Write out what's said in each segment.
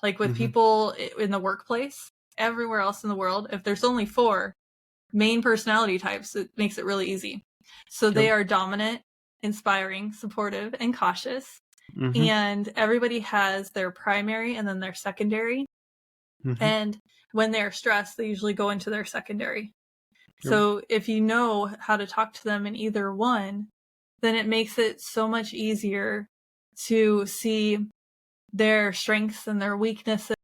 Like with people in the workplace, everywhere else in the world, if there's only 4 main personality types, it makes it really easy. So they are dominant, inspiring, supportive, and cautious. And everybody has their primary and then their secondary. And when they're stressed, they usually go into their secondary. So if you know how to talk to them in either one, then it makes it so much easier to see their strengths and their weaknesses.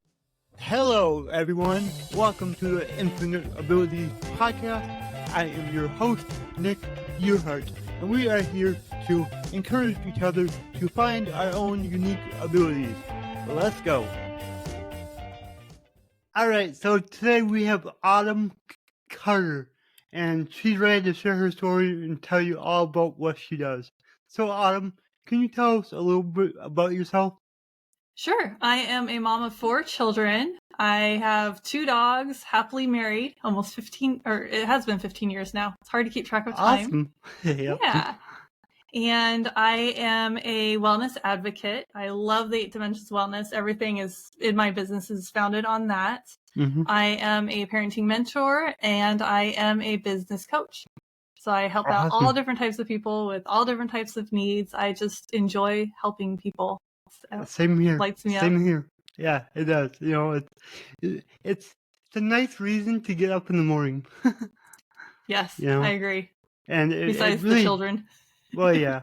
Hello, everyone. Welcome to the Infinite Abilities Podcast. I am your host, Nick Earhart, and we are here to encourage each other to find our own unique abilities. Let's go. All right, so today we have Autumn Carter, and she's ready to share her story and tell you all about what she does. So, Autumn, can you tell us a little bit about yourself? Sure. I am a mom of 4 children. I have 2 dogs, happily married, almost 15, or it has been 15 years now. It's hard to keep track of time. Awesome. Yeah. And I am a wellness advocate. I love the 8 Dimensions Wellness. Everything is in my business is founded on that. I am a parenting mentor and I am a business coach. So I help out all different types of people with all different types of needs. I just enjoy helping people. Same here. Lights me up. Same here. Yeah, it does. You know, it's a nice reason to get up in the morning. Yes, you know? I agree. And besides really, the children. Well, yeah,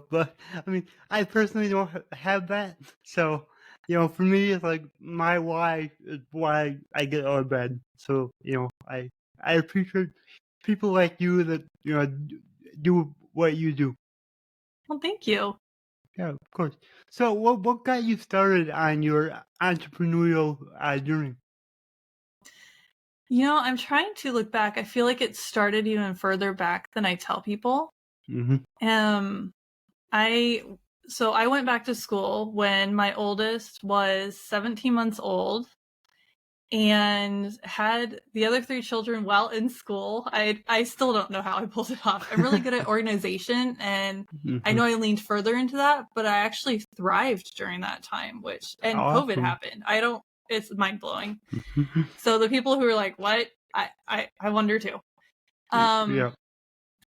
but I mean, I personally don't have that. So, for me, it's like my why is why I get out of bed. So, I appreciate people like you that, do what you do. Well, thank you. Yeah, of course. So what got you started on your entrepreneurial journey? I'm trying to look back. I feel like it started even further back than I tell people. I went back to school when my oldest was 17 months old and had the other 3 children while in school. I still don't know how I pulled it off. I'm really good at organization, and I know I leaned further into that, but I actually thrived during that time, and Awesome. COVID happened. It's mind blowing. So the people who are like, what? I wonder too. Yeah.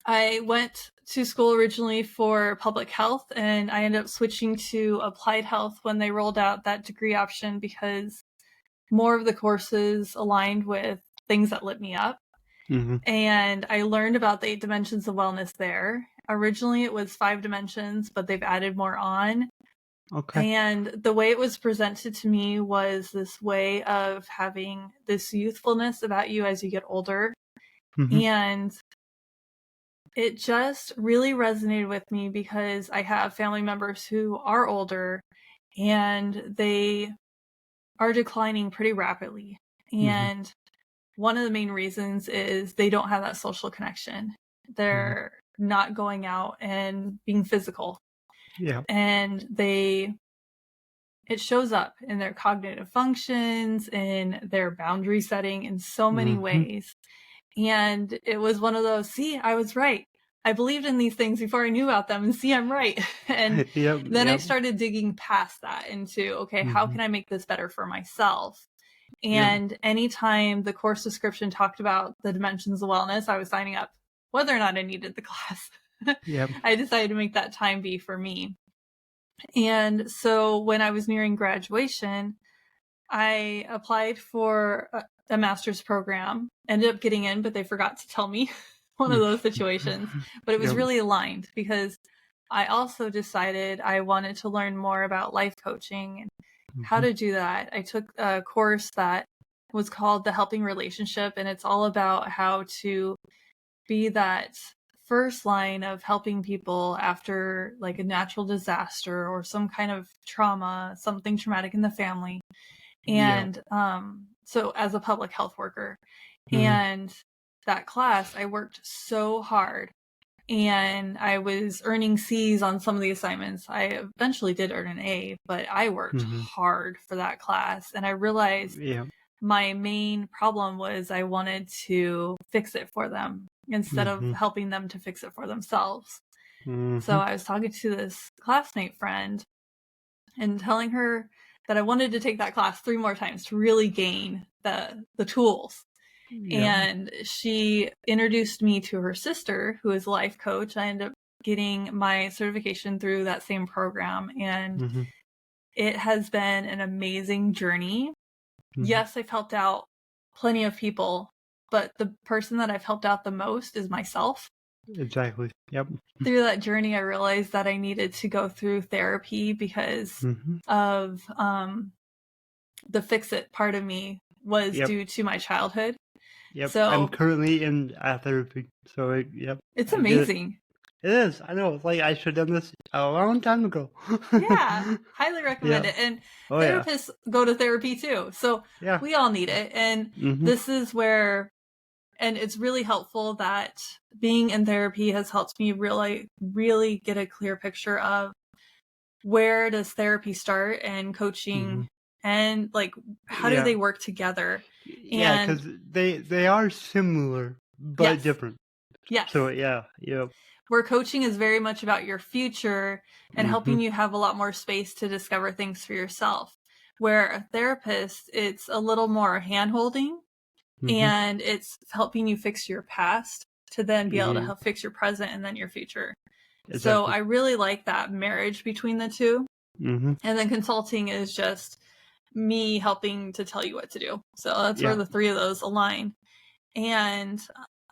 I went to school originally for public health, and I ended up switching to applied health when they rolled out that degree option because more of the courses aligned with things that lit me up. And I learned about the 8 dimensions of wellness there. Originally it was 5 dimensions, but they've added more on. Okay. And the way it was presented to me was this way of having this youthfulness about you as you get older. And it just really resonated with me because I have family members who are older and they are declining pretty rapidly. And one of the main reasons is they don't have that social connection. They're not going out and being physical. Yeah. And it shows up in their cognitive functions, in their boundary setting in so many ways. And it was one of those, see, I was right. I believed in these things before I knew about them, and see, I'm right. And then I started digging past that into, okay, how can I make this better for myself? And anytime the course description talked about the dimensions of wellness, I was signing up, whether or not I needed the class. I decided to make that time be for me. And so when I was nearing graduation, I applied for a master's program, ended up getting in, but they forgot to tell me. One of those situations. But it was really aligned because I also decided I wanted to learn more about life coaching and how to do that. I took a course that was called The Helping Relationship, and it's all about how to be that first line of helping people after like a natural disaster or some kind of trauma, something traumatic in the family. And so as a public health worker, and that class, I worked so hard and I was earning C's on some of the assignments. I eventually did earn an A, but I worked hard for that class. And I realized my main problem was I wanted to fix it for them instead of helping them to fix it for themselves. So I was talking to this classmate friend and telling her that I wanted to take that class 3 more times to really gain the tools. Yeah. And she introduced me to her sister, who is a life coach. I ended up getting my certification through that same program, and it has been an amazing journey. Yes, I've helped out plenty of people, but the person that I've helped out the most is myself. Exactly. Yep. Through that journey, I realized that I needed to go through therapy because of the fix-it part of me was Yep. due to my childhood. Yep. I'm So currently in therapy. So, yep. it's I get it. amazing. It is. I know. It's like I should have done this a long time ago. Yeah, highly recommend Yeah. it. And Oh, yeah. therapists go to therapy too. So Yeah. we all need it. And this is where, and it's really helpful that being in therapy has helped me really get a clear picture of where does therapy start and coaching and like how do Yeah. they work together. Yeah, because And they are similar but yes, different. yes. So, yeah. Yep. Where coaching is very much about your future and helping you have a lot more space to discover things for yourself. Where a therapist, it's a little more hand-holding and it's helping you fix your past to then be able to help fix your present and then your future. So Exactly. I really like that marriage between the two. Mhm. And then consulting is just me helping to tell you what to do. So that's where Yeah. the three of those align. And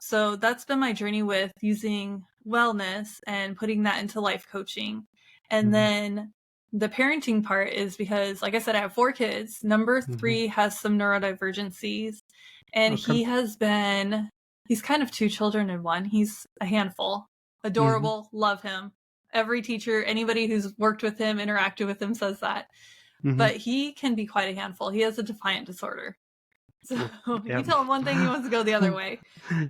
so that's been my journey with using wellness and putting that into life coaching. And then the parenting part is because, like I said, I have 4 kids. Number 3 has some neurodivergencies, and Okay. he's kind of 2 children in one. He's a handful, adorable, love him. Every teacher, anybody who's worked with him, interacted with him says that. But he can be quite a handful. He has a defiant disorder. So you Yep. tell him one thing, he wants to go the other way.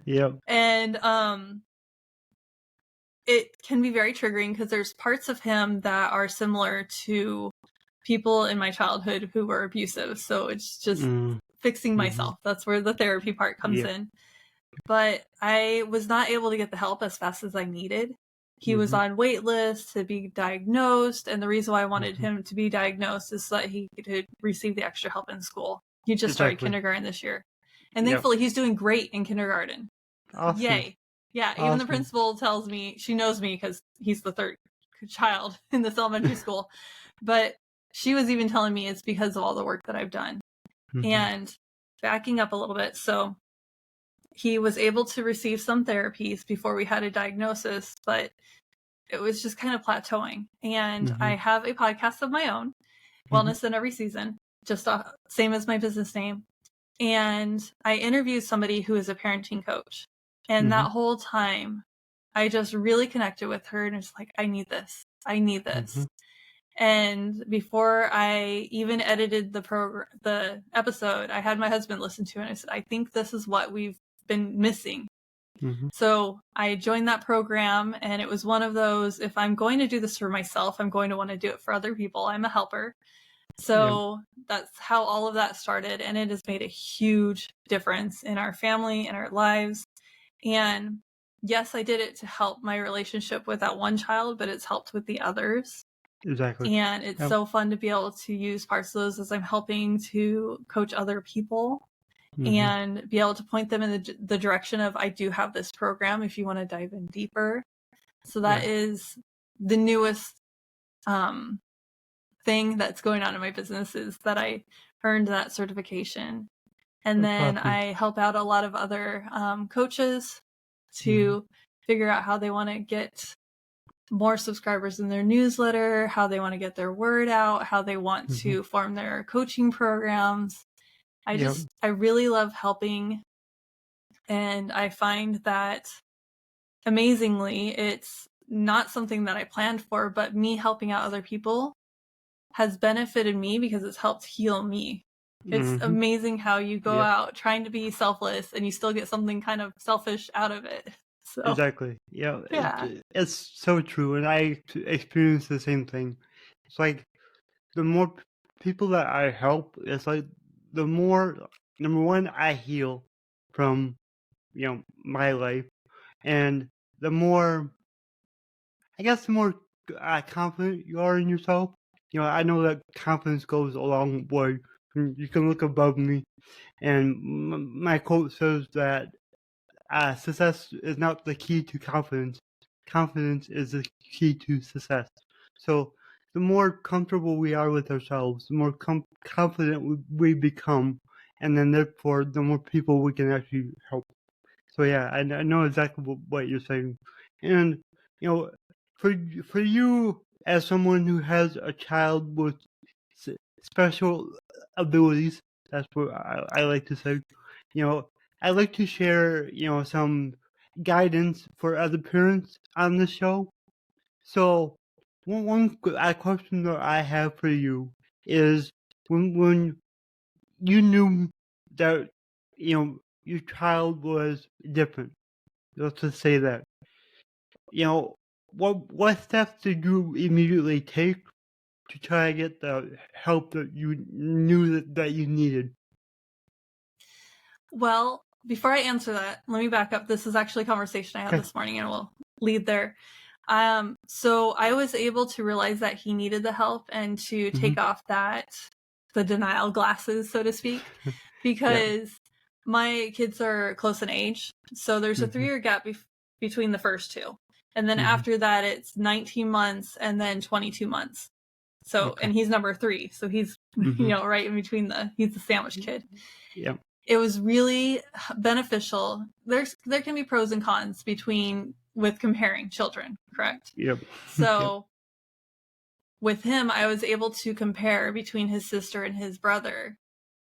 Yep. And it can be very triggering because there's parts of him that are similar to people in my childhood who were abusive. So it's just fixing myself. That's where the therapy part comes Yep. in. But I was not able to get the help as fast as I needed. He was on wait lists to be diagnosed, and the reason why I wanted him to be diagnosed is so that he could receive the extra help in school. He just started kindergarten this year. And Yep. thankfully he's doing great in kindergarten. Awesome. Yay. Yeah, even the Awesome. principal tells me, she knows me because he's the 3rd child in this elementary school. But she was even telling me it's because of all the work that I've done. And backing up a little bit, so he was able to receive some therapies before we had a diagnosis, but it was just kind of plateauing. And I have a podcast of my own, Wellness in Every Season, just same as my business name. And I interviewed somebody who is a parenting coach. And that whole time, I just really connected with her and it's like, I need this. I need this. And before I even edited the episode, I had my husband listen to it and I said, I think this is what we've been missing. So I joined that program, and it was one of those, if I'm going to do this for myself, I'm going to want to do it for other people. I'm a helper. So that's how all of that started, and it has made a huge difference in our family and our lives. And yes, I did it to help my relationship with that one child, but it's helped with the others. Exactly. And it's so fun to be able to use parts of those as I'm helping to coach other people and be able to point them in the direction of, I do have this program if you want to dive in deeper. So that is the newest thing that's going on in my business, is that I earned that certification. And then I help out a lot of other coaches to figure out how they want to get more subscribers in their newsletter, how they want to get their word out, how they want to form their coaching programs. I really love helping. And I find that amazingly, it's not something that I planned for, but me helping out other people has benefited me because it's helped heal me. It's amazing how you go out trying to be selfless and you still get something kind of selfish out of it. So Exactly. Yeah. yeah. It's so true. And I experience the same thing. It's like the more people that I help, it's like the more, number one, I heal from, my life. And the more, I guess, the more confident you are in yourself. I know that confidence goes a long way. You can look above me, and my quote says that success is not the key to confidence. Confidence is the key to success. So the more comfortable we are with ourselves, the more confident we become, and then therefore the more people we can actually help. So yeah, I know exactly what you're saying, and you know, for you as someone who has a child with special abilities, that's what I like to say. I like to share some guidance for other parents on the show. So one question that I have for you is when you knew that your child was different. Let's just say that. What steps did you immediately take to try to get the help that you knew that you needed? Well, before I answer that, let me back up. This is actually a conversation I had Okay. this morning, and we'll lead there. So I was able to realize that he needed the help and to take off the denial glasses, so to speak, because my kids are close in age. So there's a 3-year gap between the first two. And then after that, it's 19 months and then 22 months. So, and he's number 3. So he's, right in between he's the sandwich kid. Yeah. It was really beneficial. There can be pros and cons with comparing children, correct? Yep. So with him, I was able to compare between his sister and his brother.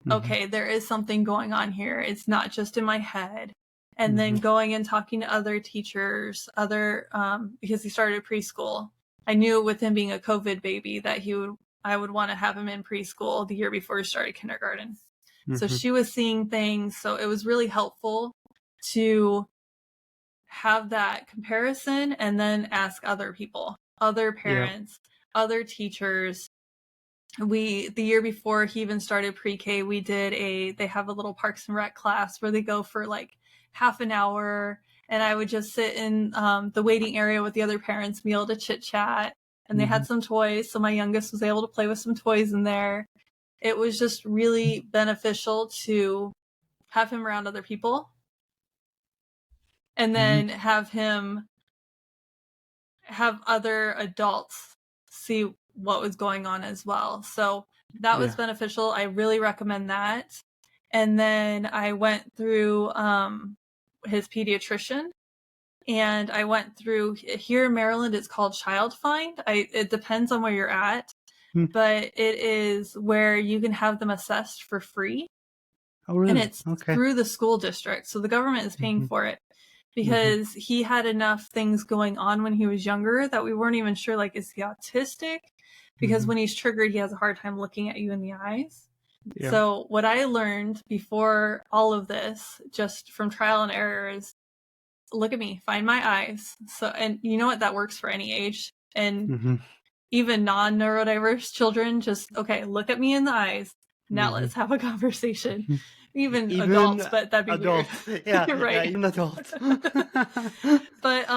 Okay, there is something going on here. It's not just in my head. And then going and talking to other teachers, because he started preschool. I knew with him being a COVID baby that I would want to have him in preschool the year before he started kindergarten. So she was seeing things. So it was really helpful to have that comparison and then ask other people, other parents, other teachers. The year before he even started pre-K, they have a little Parks and Rec class where they go for like half an hour. And I would just sit in the waiting area with the other parents, be able to chit chat. And they had some toys. So my youngest was able to play with some toys in there. It was just really beneficial to have him around other people and then have other adults see what was going on as well. So that was beneficial. I really recommend that. And then I went through his pediatrician, and I went through here in Maryland. It's called Child Find. It depends on where you're at, but it is where you can have them assessed for free. Oh, really? And it's through the school district. So the government is paying for it because he had enough things going on when he was younger that we weren't even sure, like, is he autistic? Because when he's triggered, he has a hard time looking at you in the eyes. Yeah. So what I learned before all of this, just from trial and error, is look at me, find my eyes. So, and you know what? That works for any age. And even non-neurodiverse children, just, okay, look at me in the eyes. Now let's have a conversation. Even adults, but that'd be adults. Weird. Yeah, right. Yeah, even adults. But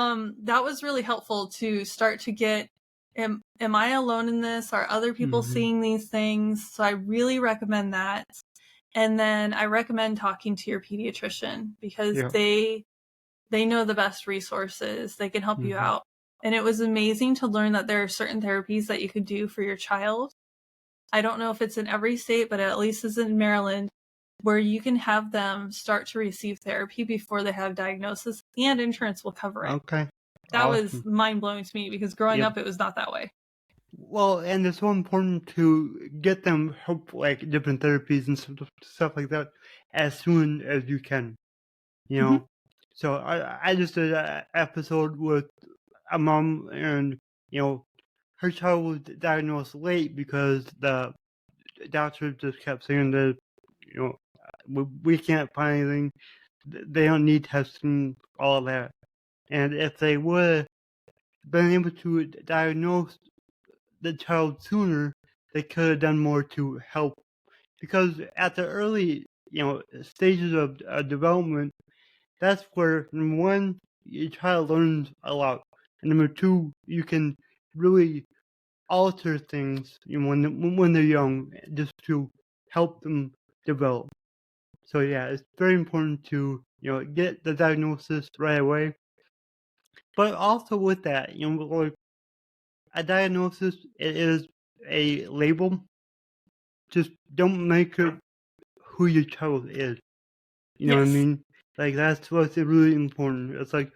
that was really helpful to start to get, am I alone in this? Are other people seeing these things? So I really recommend that. And then I recommend talking to your pediatrician because they know the best resources. They can help you out. And it was amazing to learn that there are certain therapies that you could do for your child. I don't know if it's in every state, but at least it's in Maryland, where you can have them start to receive therapy before they have diagnosis, and insurance will cover it. Okay. That was mind-blowing to me because growing up, it was not that way. Well, and it's so important to get them help, like different therapies and stuff like that, as soon as you can. So I just did an episode with a mom, and her child was diagnosed late because the doctor just kept saying that we can't find anything. They don't need testing, all of that. And if they would have been able to diagnose the child sooner, they could have done more to help. Because at the early stages of development, that's where, number one, your child learns a lot, and number two, you can really alter things, when they're young, just to help them develop. So yeah, it's very important to get the diagnosis right away. But also with that, like a diagnosis, it is a label. Just don't make it who your child is. You know what I Yes. mean? Like that's what's really important. It's like,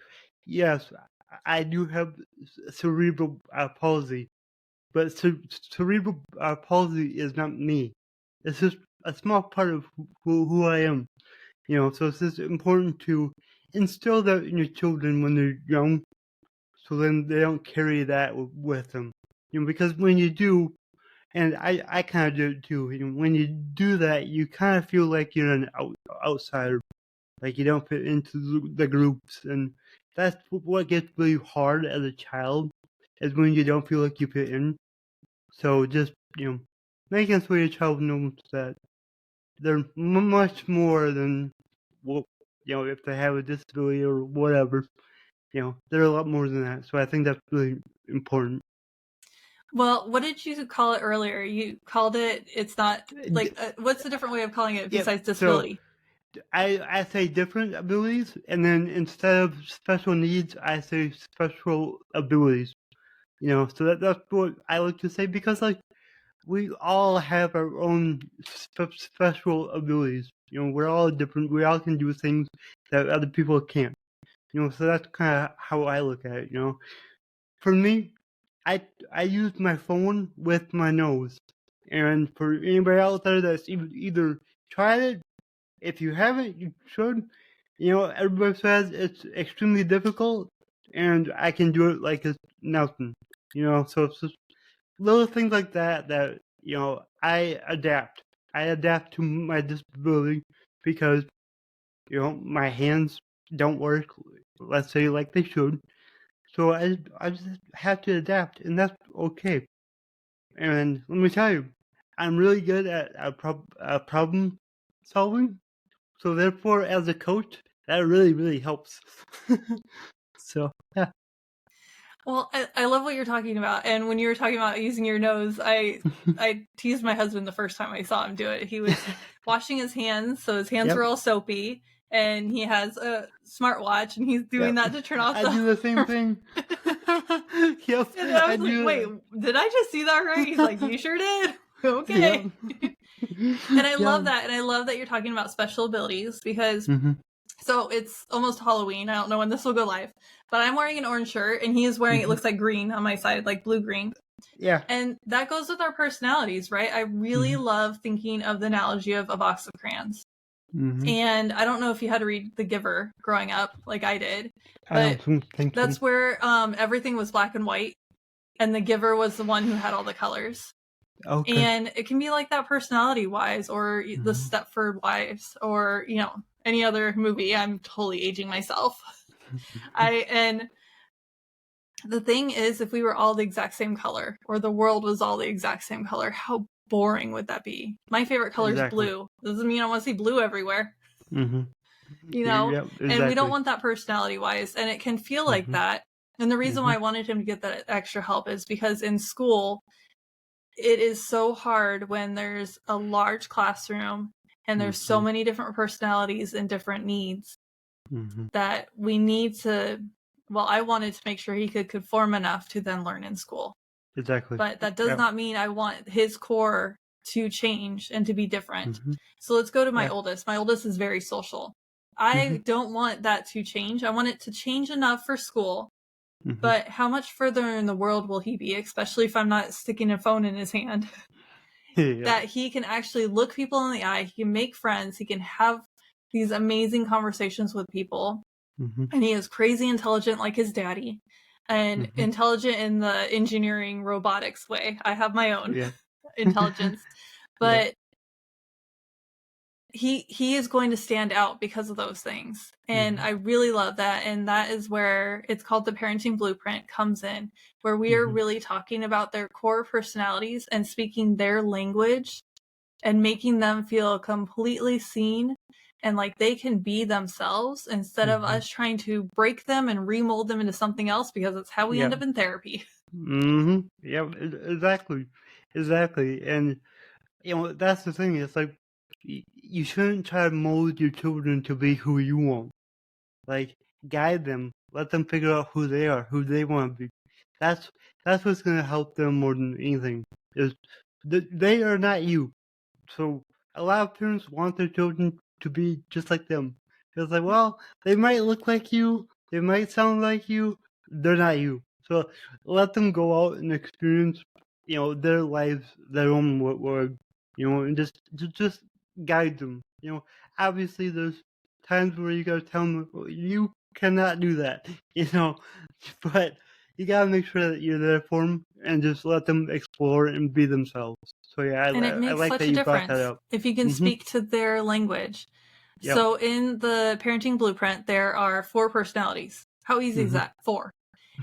yes, I do have cerebral palsy, but cerebral palsy is not me. It's just a small part of who I am. So it's just important to instill that in your children when they're young, so then they don't carry that with them. Because when you do, and I kind of do it too. When you do that, you kind of feel like you're an outsider, like you don't fit into the groups, and that's what gets really hard as a child, is when you don't feel like you fit in. So just making sure your child knows that they're much more than what if they have a disability or whatever. They're a lot more than that. So I think that's really important. Well, what did you call it earlier? You called it, it's not like, what's a different way of calling it Yep. besides So disability? I say different abilities, and then instead of special needs, I say special abilities. So that's what I like to say, because like we all have our own special abilities. We're all different. We all can do things that other people can't. So that's kind of how I look at it. For me, I use my phone with my nose, and for anybody out there that's either tried it, if you haven't, you should. Everybody says it's extremely difficult, and I can do it like it's nothing. So it's just little things like that I adapt. I adapt to my disability because my hands don't work, let's say, like they should. So I just have to adapt, and that's okay. And let me tell you, I'm really good at problem solving. So therefore, as a coach, that really helps. So yeah. Well, I love what you're talking about. And when you were talking about using your nose, I teased my husband the first time I saw him do it. He was washing his hands, so his hands Yep. were all soapy, and he has a smartwatch, and he's doing that to turn off I do the same thing. Yep. And I was like, do wait, did I just see that right? He's like, you sure did? Okay. Yep. And I love that. And I love that you're talking about special abilities, because so it's almost Halloween. I don't know when this will go live, but I'm wearing an orange shirt and he is wearing, it looks like green on my side, like blue-green. Yeah. And that goes with our personalities, right? I really love thinking of the analogy of a box of crayons. And I don't know if you had to read The Giver growing up like I did, but I don't think that's so. where everything was black and white, and the giver was the one who had all the colors. Okay. And it can be like that personality-wise, or the Stepford Wives, or any other movie. I'm totally aging myself. And the thing is, if we were all the exact same color, or the world was all the exact same color, how boring would that be? My favorite color is blue. Doesn't mean I want to see blue everywhere. Yep, And we don't want that personality-wise, and it can feel like that. And the reason why I wanted him to get that extra help is because in school, it is so hard when there's a large classroom and there's so many different personalities and different needs that we need to, well, I wanted to make sure he could conform enough to then learn in school. Exactly. But that does not mean I want his core to change and to be different. So let's go to my oldest. My oldest is very social. I don't want that to change. I want it to change enough for school. But how much further in the world will he be, especially if I'm not sticking a phone in his hand, that he can actually look people in the eye, he can make friends, he can have these amazing conversations with people, and he is crazy intelligent like his daddy, and intelligent in the engineering robotics way. I have my own intelligence, but he is going to stand out because of those things. And I really love that. And that is where it's called the parenting blueprint comes in, where we are really talking about their core personalities and speaking their language and making them feel completely seen and like they can be themselves, instead of us trying to break them and remold them into something else, because it's how we end up in therapy. Yeah, exactly. Exactly. And, that's the thing. It's like, you shouldn't try to mold your children to be who you want. Like, guide them. Let them figure out who they are, who they want to be. That's that's what's gonna help them more than anything. Is they are not you. So a lot of parents want their children to be just like them. It's like, well, they might look like you, they might sound like you, they're not you. So let them go out and experience, their lives, their own world, and just guide them. Obviously there's times where you gotta tell them, "Well, you cannot do that," but you gotta make sure that you're there for them and just let them explore and be themselves. So yeah, And it I makes like that such a you brought that difference up. if you can Mhm. speak to their language. Yep. So in the parenting blueprint, there are 4 personalities. How easy is Mhm. that? 4.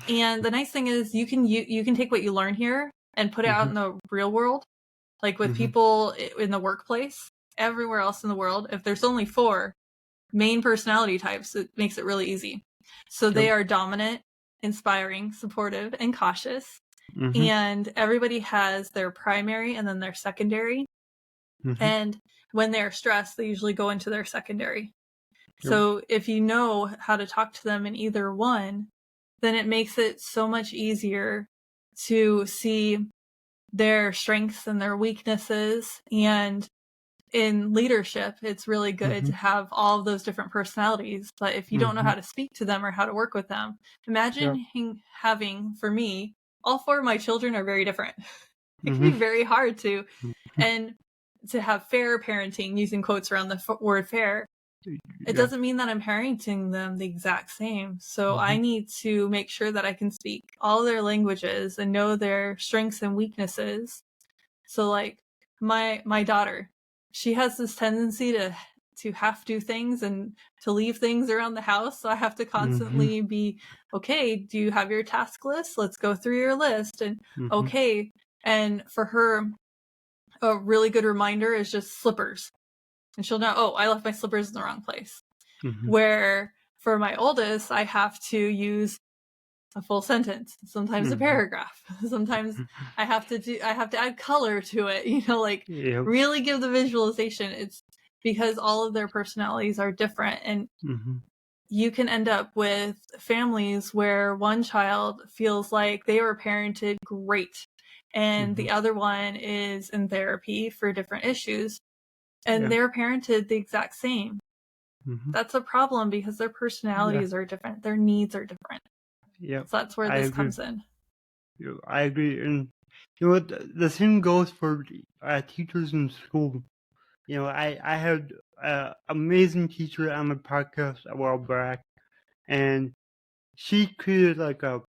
And the nice thing is you can take what you learn here and put it out Mhm. in the real world, like with Mhm. people in the workplace, everywhere else in the world. If there's only 4 main personality types, it makes it really easy. So they Yep. are dominant, inspiring, supportive, and cautious. Mhm. And everybody has their primary and then their secondary. Mhm. And when they're stressed, they usually go into their secondary. Yep. So if you know how to talk to them in either one, then it makes it so much easier to see their strengths and their weaknesses. And in leadership, it's really good Mhm. to have all of those different personalities. But if you don't know Mhm. how to speak to them or how to work with them, Yep. imagine having, for me, all 4 of my children are very different. It can be Mhm. very hard to, Mhm. and to have fair parenting, using quotes around the word fair, it Yeah. doesn't mean that I'm parenting them the exact same. So I Mhm. need to make sure that I can speak all their languages and know their strengths and weaknesses. So like my daughter, she has this tendency to have to do things and to leave things around the house. So I have to Mhm. constantly be, okay, do you have your task list? Let's go through your list. And Mhm. okay. And for her, a really good reminder is just slippers. And she'll know, oh, I left my slippers in the wrong place. Mhm. Where for my oldest, I have to use a full sentence, sometimes a Mhm. paragraph. Sometimes I have to add color to it, like Yep. really give the visualization. It's because all of their personalities are different, and Mhm. you can end up with families where one child feels like they were parented great and Mhm. the other one is in therapy for different issues and Yeah. they're parented the exact same. Mhm. That's a problem because their Yeah. personalities are different, their needs are different. Yep. So that's where I this agree. comes in. I agree. And what the same goes for teachers in school. I had an amazing teacher on my podcast a while back, and she created like a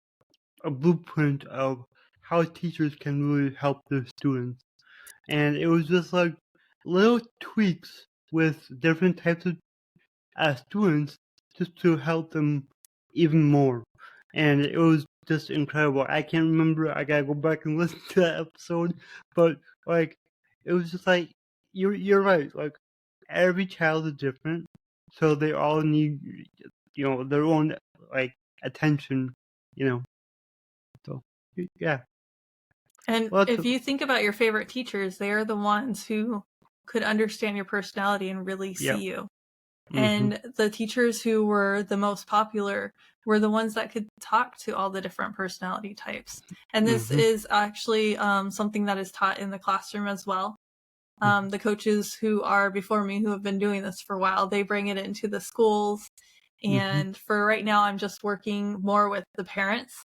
blueprint of how teachers can really help their students. And it was just like little tweaks with different types of students just to help them even more. And it was just incredible. I can't remember. I gotta go back and listen to that episode. But like, it was just like you're right. Like every child is different, so they all need their own like attention. You know. So yeah. And Well, if you think about your favorite teachers, they are the ones who could understand your personality and really yeah. see you. Mhm. And the teachers who were the most popular were the ones that could talk to all the different personality types. And this Mhm. is actually something that is taught in the classroom as well. Mhm. The coaches who are before me, who have been doing this for a while, they bring it into the schools. Mhm. And for right now, I'm just working more with the parents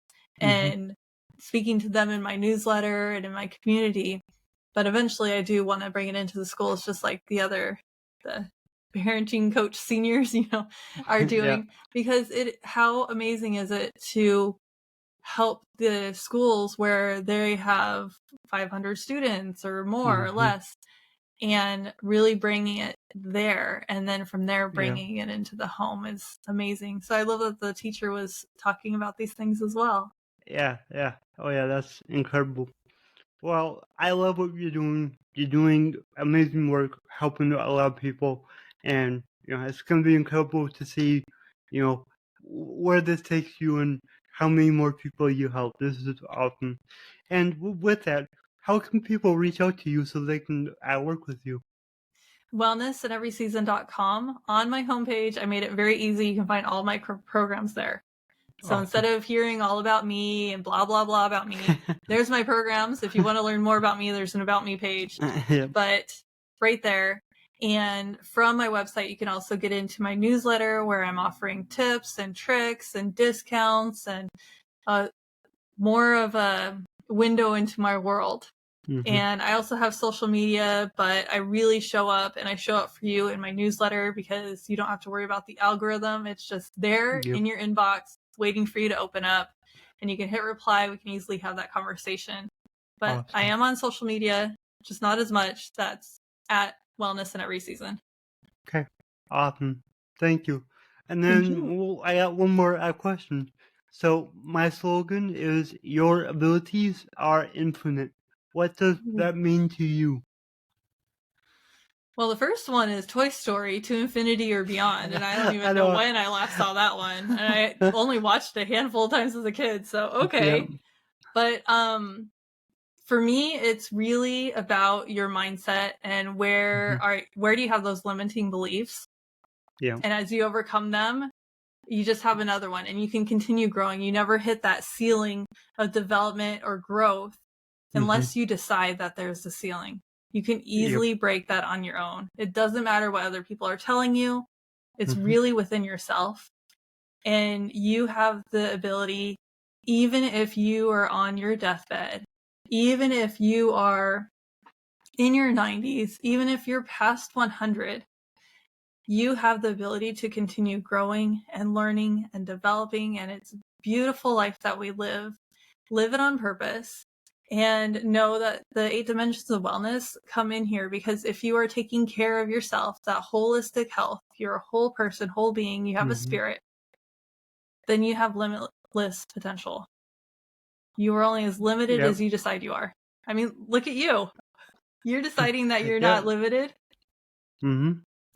Mhm. and speaking to them in my newsletter and in my community. But eventually, I do want to bring it into the schools, just like the parenting coach seniors, are yeah. doing. Because how amazing is it to help the schools where they have 500 students or more or Mhm. less and really bringing it there and then from there Yeah. bringing it into the home is amazing. So I love that the teacher was talking about these things as well. Yeah. Yeah. Oh yeah. That's incredible. Well, I love what you're doing. You're doing amazing work, helping a lot of people, and it's going to be incredible to see, where this takes you and how many more people you help. This is awesome. And with that, how can people reach out to you so they can work with you? wellnessaneveryseason.com. On my homepage, I made it very easy. You can find all my programs there. So Awesome. instead of hearing all about me and blah, blah, blah about me, there's my programs. If you want to learn more about me, there's an About Me page. Yep. But right there. And from my website, you can also get into my newsletter where I'm offering tips and tricks and discounts and more of a window into my world. Mm-hmm. And I also have social media, but I really show up, and I show up for you in my newsletter because you don't have to worry about the algorithm. It's just there Yep. in your inbox waiting for you to open up, and you can hit reply. We can easily have that conversation. But Awesome. I am on social media, just not as much. That's at Wellness in Every Season. Okay. Awesome. Thank you. And then I got one more question. So my slogan is, your abilities are infinite. What does that mean to you? Well, the first one is Toy Story, To Infinity or Beyond, and I don't even know when I last saw that one. And I only watched a handful of times as a kid, so okay. Yep. But for me, it's really about your mindset and where do you have those limiting beliefs? Yeah. And as you overcome them, you just have another one, and you can continue growing. You never hit that ceiling of development or growth unless you decide that there's a ceiling. You can easily break that on your own. It doesn't matter what other people are telling you. It's really within yourself. And you have the ability, even if you are on your deathbed, even if you are in your 90s, even if you're past 100, you have the ability to continue growing and learning and developing. And it's a beautiful life that we live. Live it on purpose. And know that the 8 dimensions of wellness come in here because if you are taking care of yourself, that holistic health, you're a whole person, whole being, you have a spirit, then you have limitless potential. You are only as limited as you decide you are. I mean, look at you. You're deciding that you're not limited.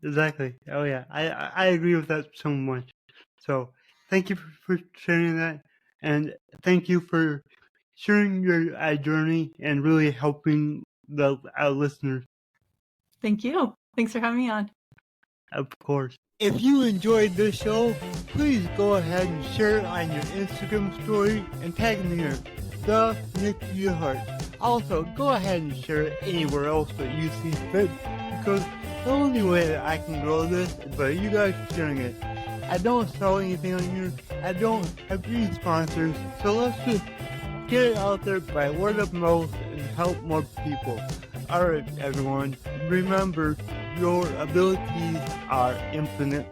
Exactly. Oh yeah, I agree with that so much. So thank you for sharing that, and thank you for sharing your journey and really helping the listeners. Thank you. Thanks for having me on. Of course. If you enjoyed this show, please go ahead and share it on your Instagram story and tag me in the Nick Heart. Also, go ahead and share it anywhere else that you see fit, because the only way that I can grow this is by you guys sharing it. I don't sell anything on here. I don't have any sponsors, so let's just get it out there by word of mouth and help more people. Alright, everyone, remember, your abilities are infinite.